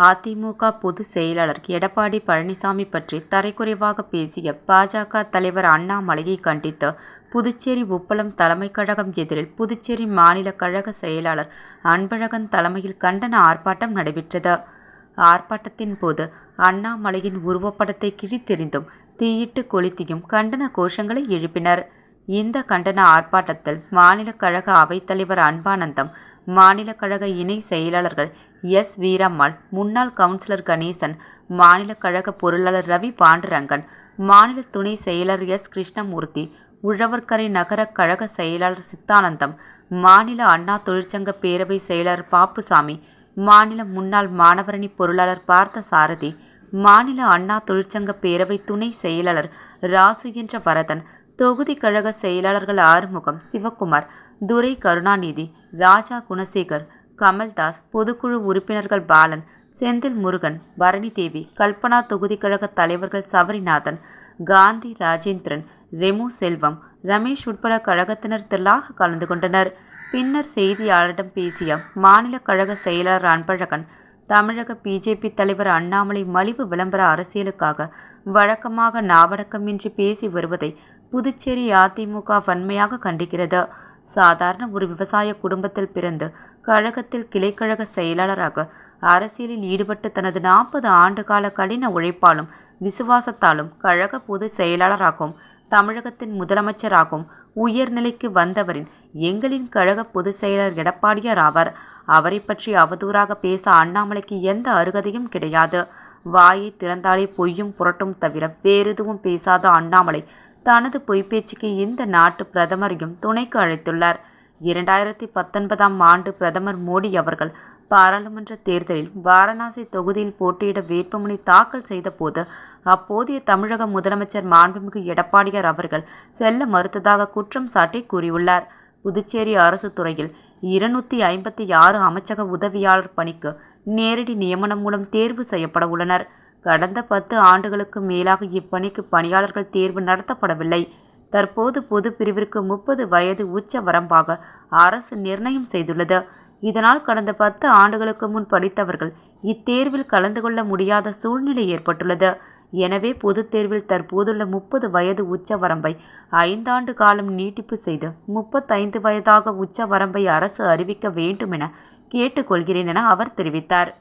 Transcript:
அதிமுக பொதுச் செயலாளர் எடப்பாடி பழனிசாமி பற்றி தரைக்குறைவாக பேசிய பாஜக தலைவர் அண்ணாமலையை கண்டித்து புதுச்சேரி உப்பளம் தலைமை கழகம் எதிரில் புதுச்சேரி மாநில கழக செயலாளர் அன்பழகன் தலைமையில் கண்டன ஆர்ப்பாட்டம் நடைபெற்றது. ஆர்ப்பாட்டத்தின் போது அண்ணாமலையின் உருவப்படத்தை கிழித்தெறிந்தும் தீயிட்டு கொளுத்தியும் கண்டன கோஷங்களை எழுப்பினர். இந்த கண்டன ஆர்ப்பாட்டத்தில் மாநில கழக அவைத்தலைவர் அன்பானந்தம், மாநில கழக இணை செயலாளர்கள் எஸ். வீரம்மாள், முன்னாள் கவுன்சிலர் கணேசன், மாநில கழக பொருளாளர் ரவி பாண்டுரங்கன், மாநில துணை செயலர் எஸ். கிருஷ்ணமூர்த்தி, உழவர்கரை நகர கழக செயலாளர் சித்தானந்தம், மாநில அண்ணா தொழிற்சங்க பேரவை செயலர் பாப்புசாமி, மாநில முன்னாள் மாணவரணி பொருளாளர் பார்த்தசாரதி, மாநில அண்ணா தொழிற்சங்க பேரவை துணை செயலாளர் ராசு என்ற வரதன், தொகுதி கழக செயலாளர்கள் ஆறுமுகம், சிவக்குமார், துரை கருணாநிதி, ராஜா குணசேகர், கமல்தாஸ், பொதுக்குழு உறுப்பினர்கள் பாலன், செந்தில் முருகன், பரணிதேவி, கல்பனா, தொகுதி கழக தலைவர்கள் சபரிநாதன், காந்தி, ராஜேந்திரன், ரெமு செல்வம், ரமேஷ் உட்பட கழகத்தினர் திரளாக கலந்து கொண்டனர். பின்னர் செய்தியாளரிடம் பேசிய மாநில கழக செயலாளர் அன்பழகன், தமிழக பிஜேபி தலைவர் அண்ணாமலை மலிவு விளம்பர அரசியலுக்காக வழக்கமாக நாவடக்கமின்றி பேசி வருவதை புதுச்சேரி அதிமுக வன்மையாக கண்டிக்கிறது. சாதாரண ஒரு விவசாய குடும்பத்தில் பிறந்து கழகத்தில் கிளைக்கழக செயலாளராக அரசியலில் ஈடுபட்டு தனது 40 ஆண்டுகால கடின உழைப்பாலும் விசுவாசத்தாலும் கழக பொதுச் செயலாளராகவும் தமிழகத்தின் முதலமைச்சராகவும் உயர்நிலைக்கு வந்தவரின் எங்களின் கழக பொதுச் செயலர் எடப்பாடியார் ஆவார். அவரை பற்றி அவதூறாக பேச அண்ணாமலைக்கு எந்த அருகதையும் கிடையாது. வாயை திறந்தாலே பொய்யும் புரட்டும் தவிர வேறெதுவும் பேசாத அண்ணாமலை தனது பொய்ப்பேச்சுக்கு இந்த நாட்டு பிரதமரையும் துணைக்கு அழைத்துள்ளார். 2019ஆம் ஆண்டு பிரதமர் மோடி அவர்கள் பாராளுமன்ற தேர்தலில் வாரணாசி தொகுதியில் போட்டியிட வேட்புமனு தாக்கல் செய்த போது அப்போதைய தமிழக முதலமைச்சர் மாண்புமிகு எடப்பாடியார் அவர்கள் செல்ல மறுத்ததாக குற்றம் சாட்டி கூறியுள்ளார். புதுச்சேரி அரசு துறையில் 256 அமைச்சக உதவியாளர் பணிக்கு நேரடி நியமனம் மூலம் தேர்வு செய்யப்பட உள்ளனர். கடந்த 10 ஆண்டுகளுக்கு மேலாக இப்பணிக்கு பணியாளர்கள் தேர்வு நடத்தப்படவில்லை. தற்போது பொது பிரிவிற்கு 30 வயது உச்ச வரம்பாக அரசு நிர்ணயம் செய்துள்ளது. இதனால் கடந்த 10 ஆண்டுகளுக்கு முன் படித்தவர்கள் இத்தேர்வில் கலந்து கொள்ள முடியாத சூழ்நிலை ஏற்பட்டுள்ளது. எனவே பொதுத் தேர்வில் தற்போதுள்ள 30 வயது உச்ச வரம்பை 5 ஆண்டு காலம் நீட்டிப்பு செய்து 35 வயதாக உச்ச வரம்பை அரசு அறிவிக்க வேண்டும் என கேட்டுக்கொள்கிறேன் என அவர் தெரிவித்தார்.